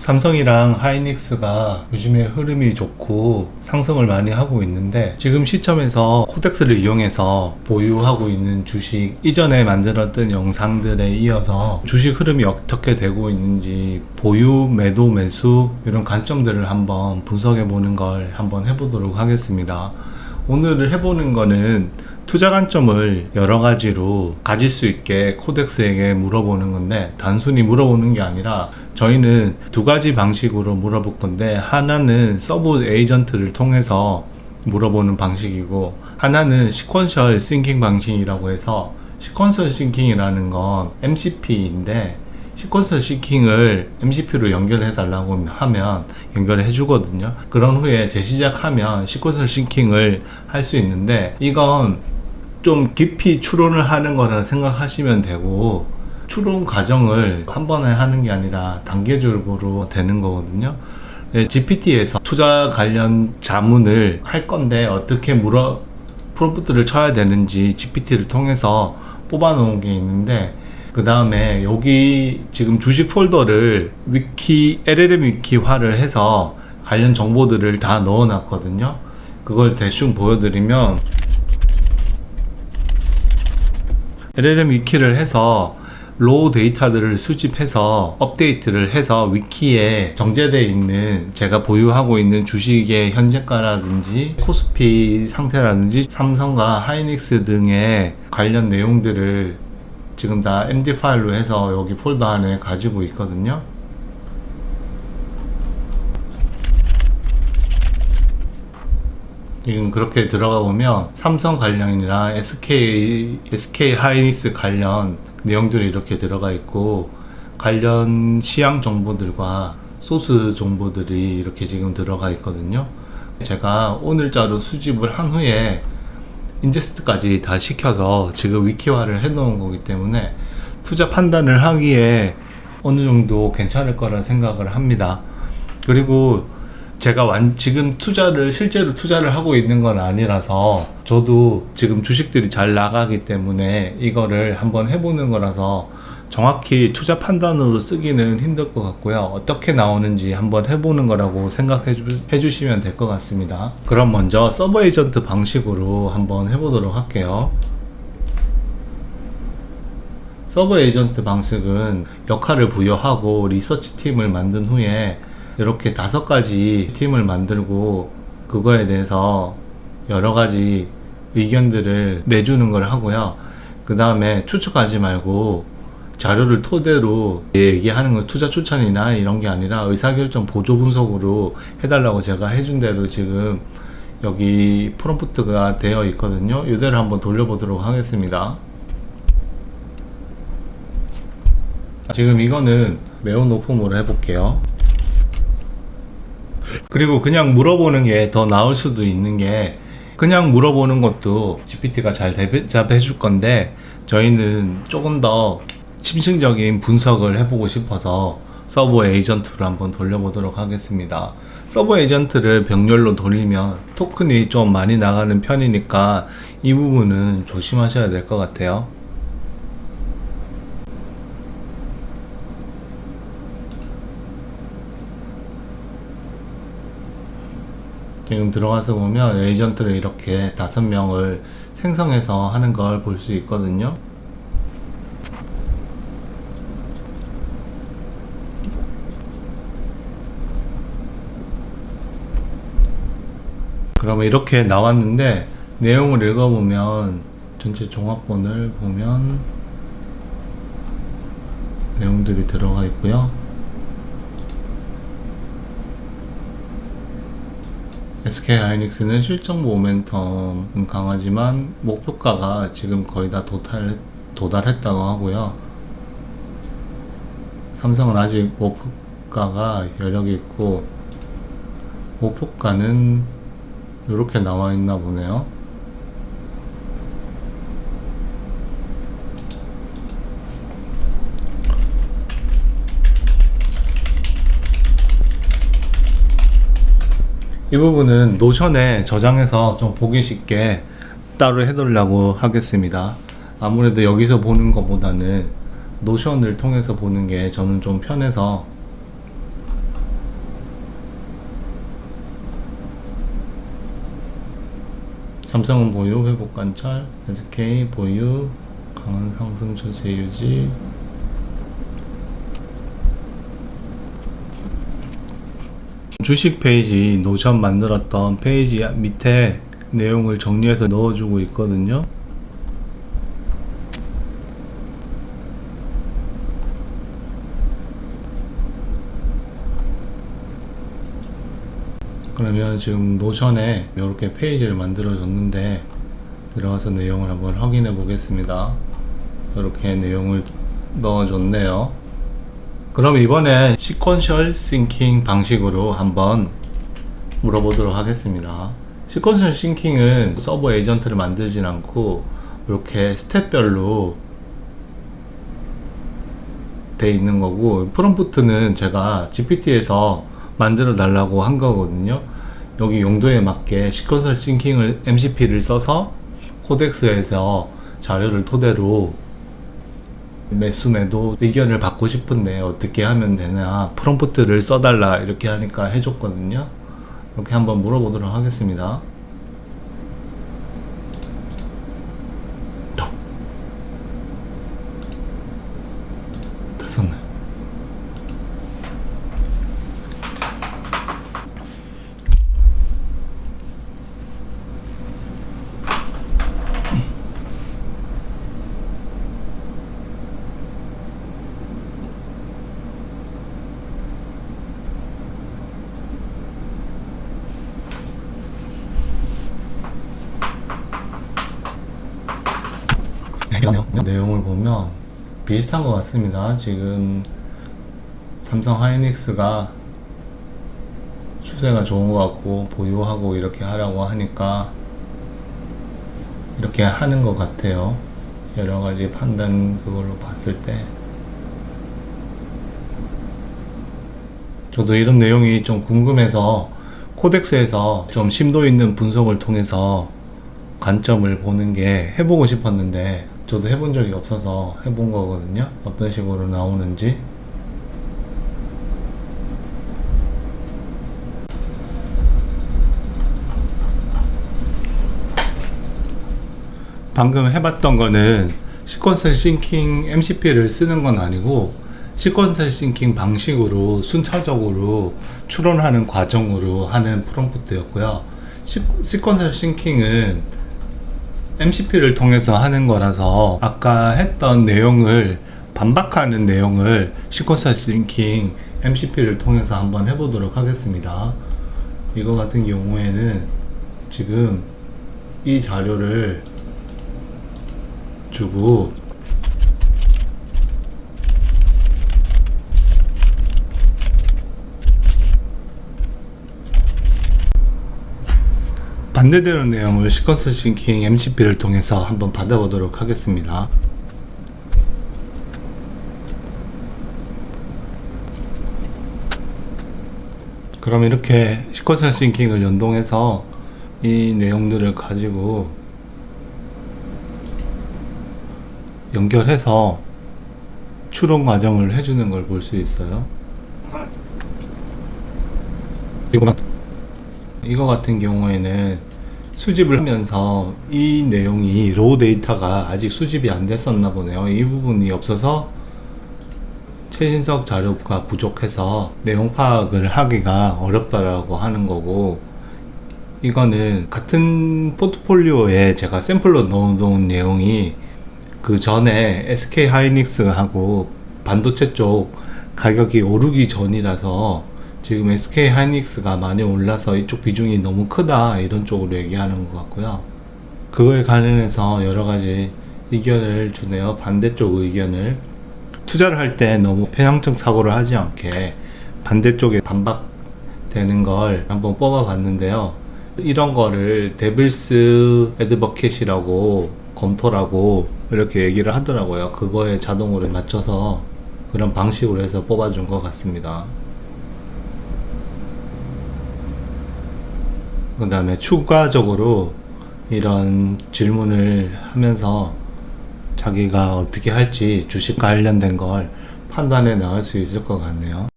삼성이랑 하이닉스가 요즘에 흐름이 좋고 상승을 많이 하고 있는데, 지금 시점에서 코덱스를 이용해서 보유하고 있는 주식, 이전에 만들었던 영상들에 이어서 주식 흐름이 어떻게 되고 있는지, 보유, 매도, 매수 이런 관점들을 한번 분석해 보는 걸 한번 해보도록 하겠습니다. 오늘 해보는 거는 투자 관점을 여러 가지로 가질 수 있게 코덱스에게 물어보는 건데, 단순히 물어보는 게 아니라 저희는 두 가지 방식으로 물어볼 건데, 하나는 서브 에이전트를 통해서 물어보는 방식이고, 하나는 시퀀셜 싱킹 방식이라고 해서, 시퀀셜 싱킹이라는 건 MCP인데 시퀀셜 싱킹을 MCP로 연결해 달라고 하면 연결을 해 주거든요. 그런 후에 재시작하면 시퀀셜 싱킹을 할 수 있는데, 이건 좀 깊이 추론을 하는 거라 생각하시면 되고, 추론 과정을 한 번에 하는 게 아니라 단계적으로 되는 거거든요. GPT에서 투자 관련 자문을 할 건데 어떻게 프롬프트를 쳐야 되는지 GPT를 통해서 뽑아 놓은 게 있는데, 그 다음에 여기 지금 주식 폴더를 LLM 위키화를 해서 관련 정보들을 다 넣어 놨거든요. 그걸 대충 보여드리면, LLM 위키를 해서 로우 데이터들을 수집해서 업데이트를 해서 위키에 정제되어 있는, 제가 보유하고 있는 주식의 현재가라든지 코스피 상태라든지 삼성과 하이닉스 등의 관련 내용들을 지금 다 MD 파일로 해서 여기 폴더 안에 가지고 있거든요. 지금 그렇게 들어가 보면 삼성 관련이나 SK 하이닉스 관련 내용들이 이렇게 들어가 있고, 관련 시향 정보들과 소스 정보들이 이렇게 지금 들어가 있거든요. 제가 오늘자로 수집을 한 후에 인제스트까지 다 시켜서 지금 위키화를 해 놓은 거기 때문에 투자 판단을 하기에 어느 정도 괜찮을 거라 생각을 합니다. 그리고 제가 지금 실제로 투자를 하고 있는 건 아니라서, 저도 지금 주식들이 잘 나가기 때문에 이거를 한번 해보는 거라서 정확히 투자 판단으로 쓰기는 힘들 것 같고요. 어떻게 나오는지 한번 해보는 거라고 생각해 주시면 될 것 같습니다. 그럼 먼저 서버 에이전트 방식으로 한번 해보도록 할게요. 서버 에이전트 방식은 역할을 부여하고 리서치 팀을 만든 후에 이렇게 5가지 팀을 만들고, 그거에 대해서 여러 가지 의견들을 내주는 걸 하고요. 그 다음에 추측하지 말고 자료를 토대로 얘기하는 건 투자 추천이나 이런 게 아니라 의사결정 보조 분석으로 해달라고 제가 해준 대로 지금 여기 프롬프트가 되어 있거든요. 이대로 한번 돌려보도록 하겠습니다. 지금 이거는 매우 높음으로 해볼게요. 그리고 그냥 물어보는 게 더 나을 수도 있는 게, 그냥 물어보는 것도 GPT가 잘 대답해 줄 건데, 저희는 조금 더 심층적인 분석을 해보고 싶어서 서버 에이전트로 한번 돌려보도록 하겠습니다. 서버 에이전트를 병렬로 돌리면 토큰이 좀 많이 나가는 편이니까 이 부분은 조심하셔야 될 것 같아요. 지금 들어가서 보면 에이전트를 이렇게 5명을 생성해서 하는 걸 볼 수 있거든요. 그러면 이렇게 나왔는데, 내용을 읽어보면, 전체 종합본을 보면 내용들이 들어가 있고요. SK 하이닉스는 실적 모멘텀은 강하지만 목표가가 지금 거의 다 도달했다고 하고요. 삼성은 아직 목표가가 여력이 있고, 목표가는 이렇게 나와 있나 보네요. 이 부분은 노션에 저장해서 좀 보기 쉽게 따로 해두려고 하겠습니다. 아무래도 여기서 보는 것보다는 노션을 통해서 보는 게 저는 좀 편해서 삼성은 보유, 회복 관찰, SK 보유, 강한 상승 추세 유지. 주식 페이지, 노션 만들었던 페이지 밑에 내용을 정리해서 넣어주고 있거든요. 그러면 지금 노션에 이렇게 페이지를 만들어 줬는데 들어가서 내용을 한번 확인해 보겠습니다. 이렇게 내용을 넣어 줬네요. 그럼 이번에 시퀀셜 싱킹 방식으로 한번 물어보도록 하겠습니다. 시퀀셜 싱킹은 서버 에이전트를 만들진 않고 이렇게 스텝별로 돼 있는 거고, 프롬프트는 제가 GPT에서 만들어 달라고 한 거거든요. 여기 용도에 맞게 시퀀셜 싱킹을 MCP를 써서 코덱스에서 자료를 토대로 매수매도 의견을 받고 싶은데 어떻게 하면 되냐, 프롬프트를 써달라 이렇게 하니까 해줬거든요. 이렇게 한번 물어보도록 하겠습니다. 됐었네. 내용을 보면 비슷한 것 같습니다. 지금 삼성 하이닉스가 추세가 좋은 것 같고 보유하고 이렇게 하라고 하니까 이렇게 하는 것 같아요. 여러 가지 판단 그걸로 봤을 때 저도 이런 내용이 좀 궁금해서 코덱스에서 좀 심도 있는 분석을 통해서 관점을 보는 게 해보고 싶었는데 저도 해본 적이 없어서 해본 거거든요. 어떤 식으로 나오는지. 방금 해봤던 거는 시퀀셜 싱킹 MCP를 쓰는 건 아니고 시퀀셜 싱킹 방식으로 순차적으로 추론하는 과정으로 하는 프롬프트였고요. 시퀀셜 싱킹은 MCP를 통해서 하는 거라서 아까 했던 내용을 반박하는 내용을 시퀀셜 싱킹 MCP를 통해서 한번 해보도록 하겠습니다. 이거 같은 경우에는 지금 이 자료를 주고 반대되는 내용을 시퀀셜 싱킹 MCP를 통해서 한번 받아보도록 하겠습니다. 그럼 이렇게 시퀀셜 싱킹을 연동해서 이 내용들을 가지고 연결해서 추론 과정을 해주는 걸 볼 수 있어요. 이거 같은 경우에는 수집을 하면서 이 내용이 로우 데이터가 아직 수집이 안 됐었나 보네요. 이 부분이 없어서 최신석 자료가 부족해서 내용 파악을 하기가 어렵다라고 하는 거고, 이거는 같은 포트폴리오에 제가 샘플로 넣어놓은 내용이 그 전에 SK 하이닉스하고 반도체 쪽 가격이 오르기 전이라서 지금 SK 하이닉스가 많이 올라서 이쪽 비중이 너무 크다 이런 쪽으로 얘기하는 것 같고요. 그거에 관련해서 여러 가지 의견을 주네요. 반대쪽 의견을. 투자를 할 때 너무 편향적 사고를 하지 않게 반대쪽에 반박되는 걸 한번 뽑아 봤는데요. 이런 거를 데빌스 애드버켓이라고 검토라고 이렇게 얘기를 하더라고요. 그거에 자동으로 맞춰서 그런 방식으로 해서 뽑아준 것 같습니다. 그 다음에 추가적으로 이런 질문을 하면서 자기가 어떻게 할지 주식과 관련된 걸 판단해 나갈 수 있을 것 같네요.